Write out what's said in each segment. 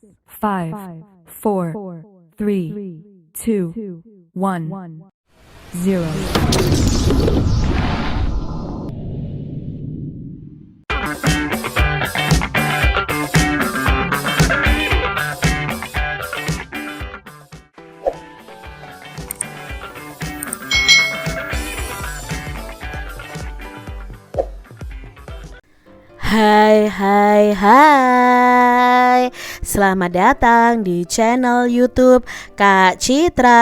5, 4, 3, 2, 1, 0. Hai. Selamat datang di channel YouTube Kak Citra.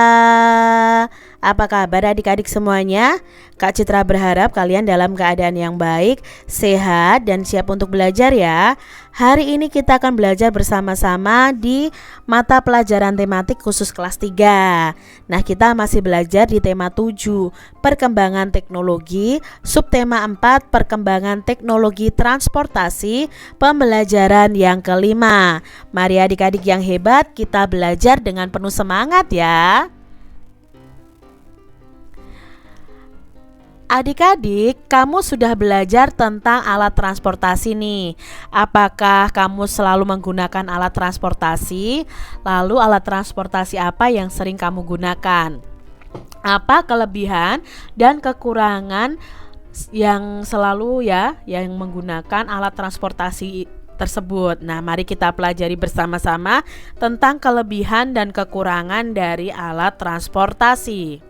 Apa kabar adik-adik semuanya? Kak Citra berharap kalian dalam keadaan yang baik, sehat, dan siap untuk belajar ya. Hari ini kita akan belajar bersama-sama di mata pelajaran tematik khusus kelas 3. Nah, kita masih belajar di tema 7, perkembangan teknologi, subtema 4, perkembangan teknologi transportasi, pembelajaran yang kelima. Mari adik-adik yang hebat, kita belajar dengan penuh semangat ya. Adik-adik, kamu sudah belajar tentang alat transportasi nih. Apakah kamu selalu menggunakan alat transportasi? Lalu alat transportasi apa yang sering kamu gunakan? Apa kelebihan dan kekurangan yang selalu yang menggunakan alat transportasi tersebut? Nah, mari kita pelajari bersama-sama tentang kelebihan dan kekurangan dari alat transportasi.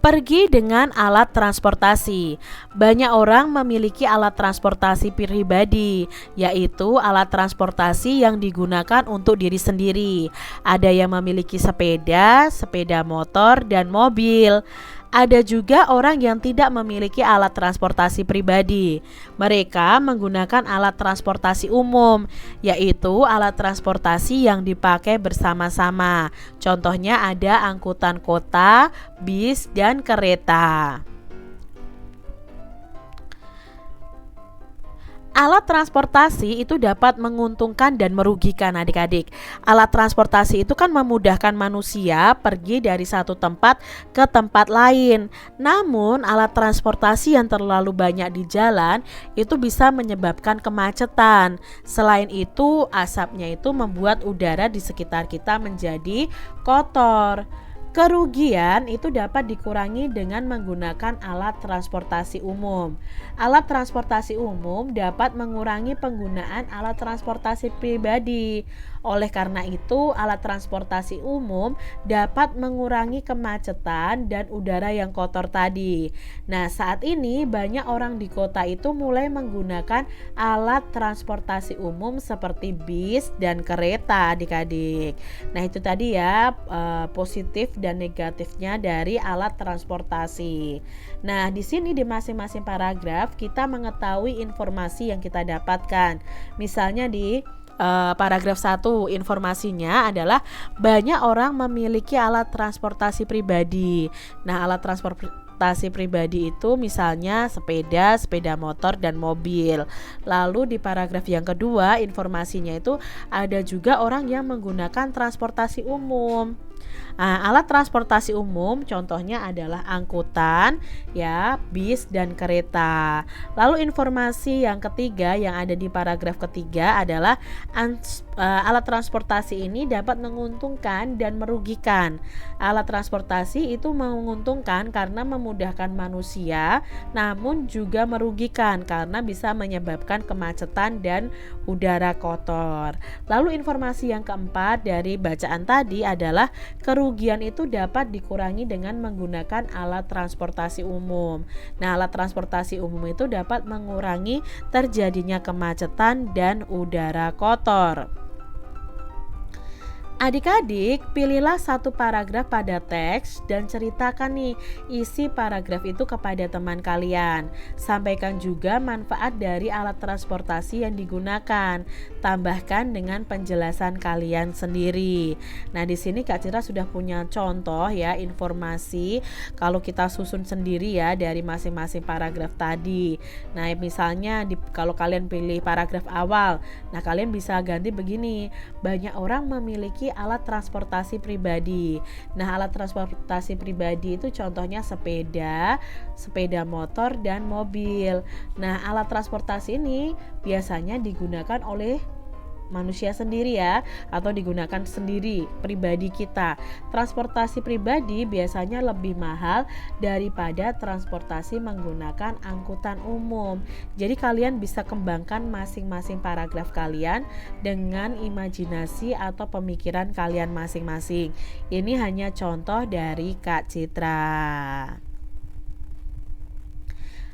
Pergi dengan alat transportasi. Banyak orang memiliki alat transportasi pribadi, yaitu alat transportasi yang digunakan untuk diri sendiri. Ada yang memiliki sepeda, sepeda motor, dan mobil. Ada juga orang yang tidak memiliki alat transportasi pribadi. Mereka menggunakan alat transportasi umum, yaitu alat transportasi yang dipakai bersama-sama. Contohnya ada angkutan kota, bis, dan kereta. Alat transportasi itu dapat menguntungkan dan merugikan adik-adik. Alat transportasi itu kan memudahkan manusia pergi dari satu tempat ke tempat lain. Namun alat transportasi yang terlalu banyak di jalan itu bisa menyebabkan kemacetan. Selain itu, asapnya itu membuat udara di sekitar kita menjadi kotor. Kerugian itu dapat dikurangi dengan menggunakan alat transportasi umum. Alat transportasi umum dapat mengurangi penggunaan alat transportasi pribadi. Oleh karena itu, alat transportasi umum dapat mengurangi kemacetan dan udara yang kotor tadi. Nah, saat ini banyak orang di kota itu mulai menggunakan alat transportasi umum seperti bis dan kereta, adik-adik. Nah, itu tadi ya positif dan negatifnya dari alat transportasi. Nah, di sini di masing-masing paragraf kita mengetahui informasi yang kita dapatkan. Misalnya di paragraf 1 informasinya adalah banyak orang memiliki alat transportasi pribadi. Nah, alat transportasi pribadi itu misalnya sepeda, sepeda motor, dan mobil. Lalu di paragraf yang kedua informasinya itu ada juga orang yang menggunakan transportasi umum. Alat transportasi umum contohnya adalah angkutan, bis dan kereta. Lalu informasi yang ketiga yang ada di paragraf ketiga adalah alat transportasi ini dapat menguntungkan dan merugikan. Alat transportasi itu menguntungkan karena memudahkan manusia, namun juga merugikan karena bisa menyebabkan kemacetan dan udara kotor. Lalu informasi yang keempat dari bacaan tadi adalah kerugian itu dapat dikurangi dengan menggunakan alat transportasi umum. Nah, alat transportasi umum itu dapat mengurangi terjadinya kemacetan dan udara kotor. Adik-adik, pilihlah satu paragraf pada teks dan ceritakan nih isi paragraf itu kepada teman kalian. Sampaikan juga manfaat dari alat transportasi yang digunakan. Tambahkan dengan penjelasan kalian sendiri. Nah, di sini Kak Citra sudah punya contoh ya informasi kalau kita susun sendiri ya dari masing-masing paragraf tadi. Nah, misalnya kalau kalian pilih paragraf awal, nah kalian bisa ganti begini. Banyak orang memiliki dari alat transportasi pribadi. Nah, alat transportasi pribadi itu contohnya sepeda, sepeda motor, dan mobil. Nah, alat transportasi ini biasanya digunakan oleh manusia sendiri ya, atau digunakan sendiri pribadi kita. Transportasi pribadi biasanya lebih mahal daripada transportasi menggunakan angkutan umum. Jadi kalian bisa kembangkan masing-masing paragraf kalian dengan imajinasi atau pemikiran kalian masing-masing. Ini hanya contoh dari Kak Citra.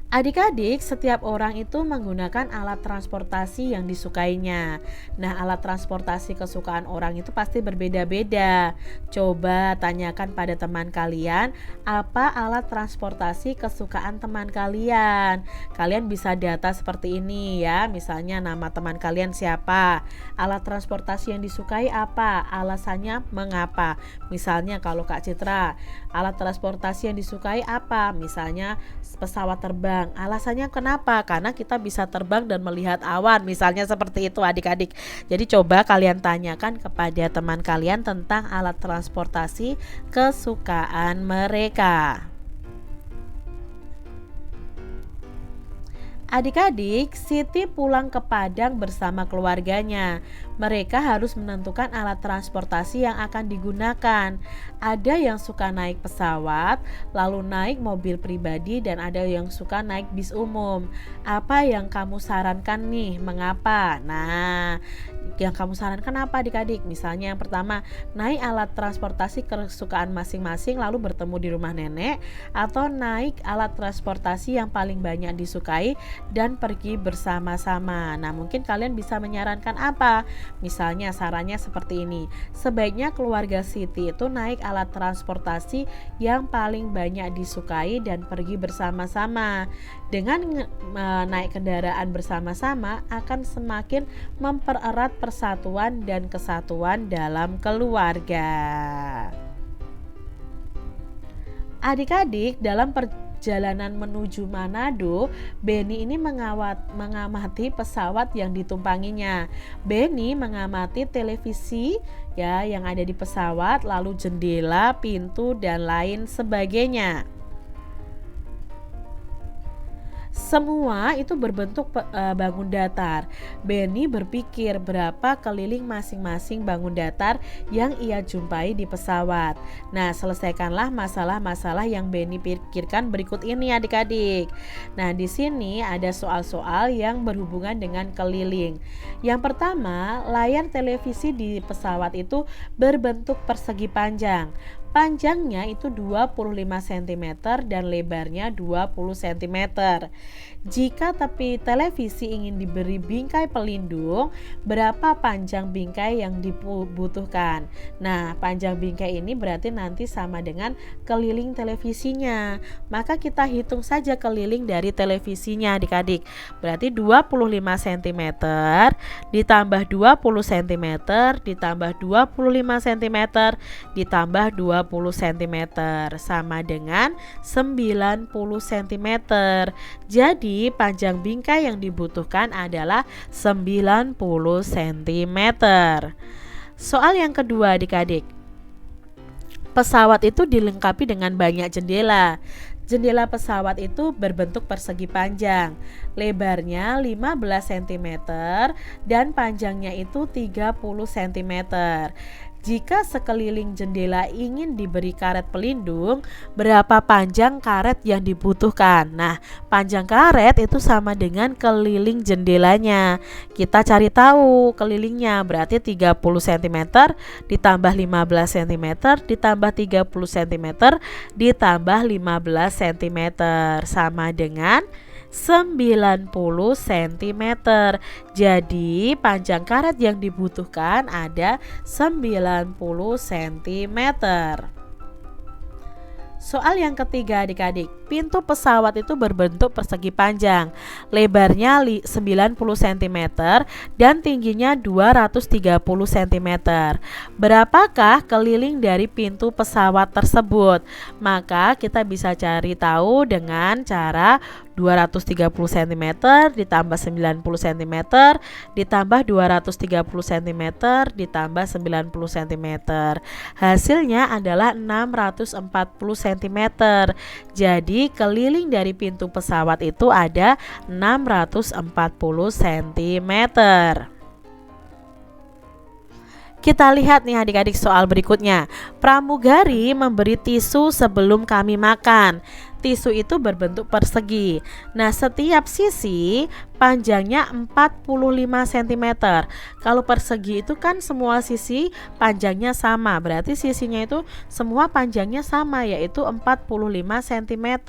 Adik-adik, setiap orang itu menggunakan alat transportasi yang disukainya. Nah, alat transportasi kesukaan orang itu pasti berbeda-beda. Coba tanyakan pada teman kalian, apa alat transportasi kesukaan teman kalian? Kalian bisa data seperti ini ya, misalnya nama teman kalian siapa, alat transportasi yang disukai apa, alasannya mengapa. Misalnya kalau Kak Citra, alat transportasi yang disukai apa? Misalnya pesawat terbang. Alasannya kenapa? Karena kita bisa terbang dan melihat awan, misalnya seperti itu adik-adik. Jadi coba kalian tanyakan kepada teman kalian tentang alat transportasi kesukaan mereka. Adik-adik, Siti pulang ke Padang bersama keluarganya. Mereka harus menentukan alat transportasi yang akan digunakan. Ada yang suka naik pesawat, lalu naik mobil pribadi, dan ada yang suka naik bis umum. Apa yang kamu sarankan nih? Mengapa? Nah, yang kamu sarankan apa adik-adik? Misalnya yang pertama, naik alat transportasi kesukaan masing-masing lalu bertemu di rumah nenek, atau naik alat transportasi yang paling banyak disukai dan pergi bersama-sama. Nah, mungkin kalian bisa menyarankan apa? Misalnya sarannya seperti ini. Sebaiknya keluarga Siti itu naik alat transportasi yang paling banyak disukai dan pergi bersama-sama. Dengan naik kendaraan bersama-sama akan semakin mempererat persatuan dan kesatuan dalam keluarga. Adik-adik, dalam perjalanan menuju Manado, Beni ini mengamati pesawat yang ditumpanginya. Beni mengamati televisi ya yang ada di pesawat, lalu jendela, pintu, dan lain sebagainya. Semua itu berbentuk bangun datar. Beni berpikir berapa keliling masing-masing bangun datar yang ia jumpai di pesawat. Nah, selesaikanlah masalah-masalah yang Beni pikirkan berikut ini adik-adik. Nah, di sini ada soal-soal yang berhubungan dengan keliling. Yang pertama, layar televisi di pesawat itu berbentuk persegi panjang. Panjangnya itu 25 cm dan lebarnya 20 cm. Jika tepi televisi ingin diberi bingkai pelindung, berapa panjang bingkai yang dibutuhkan? Nah, panjang bingkai ini berarti nanti sama dengan keliling televisinya. Maka kita hitung saja keliling dari televisinya adik-adik. Berarti 25 cm ditambah 20 cm ditambah 25 cm ditambah 20 cm sama dengan 90 cm. Jadi panjang bingkai yang dibutuhkan adalah 90 cm. Soal yang kedua adik-adik. Pesawat itu dilengkapi dengan banyak jendela. Jendela pesawat itu berbentuk persegi panjang. Lebarnya 15 cm dan panjangnya itu 30 cm. Jika sekeliling jendela ingin diberi karet pelindung, berapa panjang karet yang dibutuhkan? Nah, panjang karet itu sama dengan keliling jendelanya. Kita cari tahu kelilingnya, berarti 30 cm ditambah 15 cm ditambah 30 cm ditambah 15 cm sama dengan 90 cm. Jadi panjang karet yang dibutuhkan ada 90 cm. Soal yang ketiga adik-adik. pintu pesawat itu berbentuk persegi panjang, lebarnya 90 cm dan tingginya 230 cm. Berapakah keliling dari pintu pesawat tersebut? Maka kita bisa cari tahu dengan cara 230 cm ditambah 90 cm ditambah 230 cm ditambah 90 cm. Hasilnya adalah 640 cm. Jadi keliling dari pintu pesawat itu ada 640 cm. Kita lihat nih adik-adik soal berikutnya. Pramugari memberi tisu sebelum kami makan. Tisu itu berbentuk persegi. Nah, setiap sisi panjangnya 45 cm. Kalau persegi itu kan semua sisi panjangnya sama, berarti sisinya itu semua panjangnya sama, yaitu 45 cm.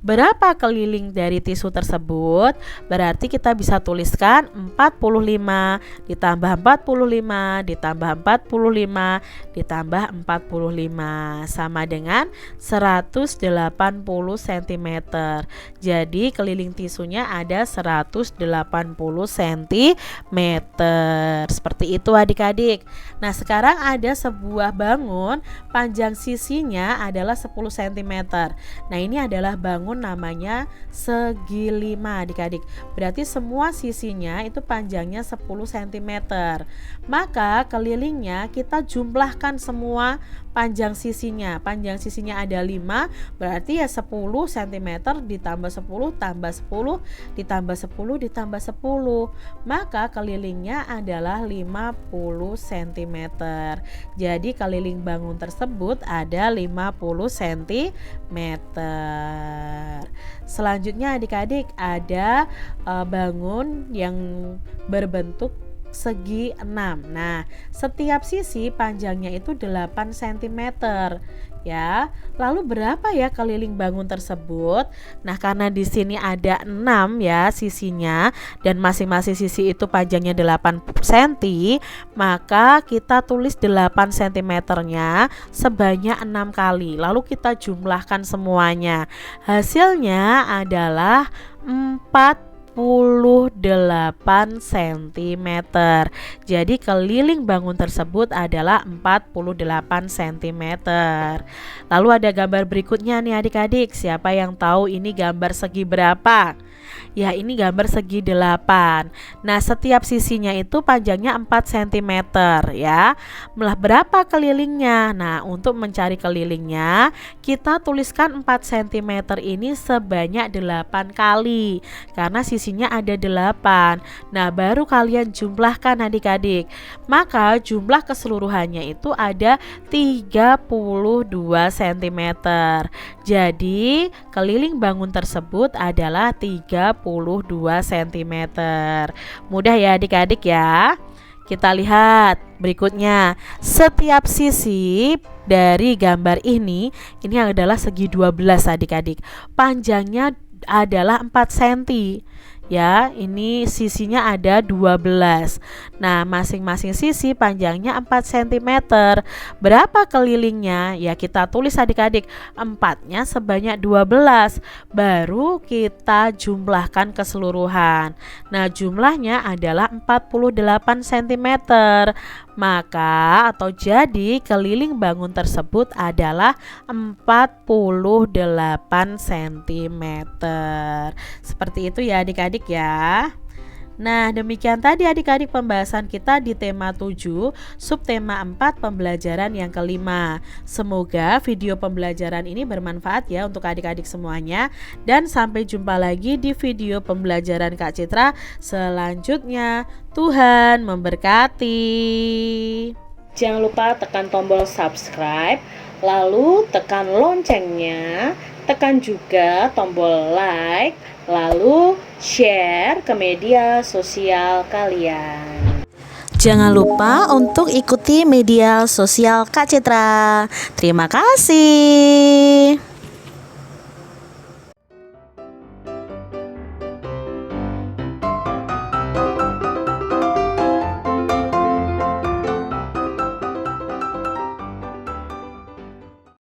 Berapa keliling dari tisu tersebut? Berarti kita bisa tuliskan 45 ditambah 45 ditambah 45 ditambah 45 sama dengan 180 cm. Jadi keliling tisunya ada 180 cm. Seperti itu adik-adik. Nah, sekarang ada sebuah bangun, panjang sisinya adalah 10 cm. Nah, ini adalah bangun namanya segi 5 adik-adik. Berarti semua sisinya itu panjangnya 10 cm. Maka kelilingnya kita jumlahkan semua panjang sisinya. Panjang sisinya ada 5, berarti ya 10 cm ditambah 10 tambah 10 ditambah 10 ditambah 10. Maka kelilingnya adalah 50 cm. Jadi keliling bangun tersebut ada 50 cm. Selanjutnya adik-adik ada bangun yang berbentuk segi 6. Nah, setiap sisi panjangnya itu 8 cm ya. Lalu berapa ya keliling bangun tersebut? Nah, karena di sini ada 6 ya sisinya dan masing-masing sisi itu panjangnya 8 cm, maka kita tulis 8 cm-nya sebanyak 6 kali. Lalu kita jumlahkan semuanya. Hasilnya adalah 48 cm. Jadi keliling bangun tersebut adalah 48 cm. Lalu ada gambar berikutnya nih adik-adik. Siapa yang tahu ini gambar segi berapa? Ya, ini gambar segi 8. Nah, setiap sisinya itu panjangnya 4 cm ya. Berapa kelilingnya? Nah, untuk mencari kelilingnya kita tuliskan 4 cm ini sebanyak 8 kali karena sisinya ada 8. Nah, baru kalian jumlahkan adik-adik. Maka jumlah keseluruhannya itu ada 32 cm. Jadi keliling bangun tersebut adalah 32 cm. Mudah ya adik-adik ya. Kita lihat berikutnya. Setiap sisi dari gambar ini adalah segi 12 adik-adik. Panjangnya adalah 4 cm. Ya, ini sisinya ada 12. Nah, masing-masing sisi panjangnya 4 cm. Berapa kelilingnya? Ya, kita tulis adik-adik. 4-nya sebanyak 12. Baru kita jumlahkan keseluruhan. Nah, jumlahnya adalah 48 cm. Maka atau jadi keliling bangun tersebut adalah 48 cm. Seperti itu ya adik-adik ya. Nah, demikian tadi adik-adik pembahasan kita di tema 7, subtema 4 pembelajaran yang kelima. Semoga video pembelajaran ini bermanfaat ya untuk adik-adik semuanya. Dan sampai jumpa lagi di video pembelajaran Kak Citra selanjutnya. Tuhan memberkati. Jangan lupa tekan tombol subscribe, lalu tekan loncengnya, tekan juga tombol like, lalu share ke media sosial kalian. Jangan lupa untuk ikuti media sosial Kak Citra. Terima kasih.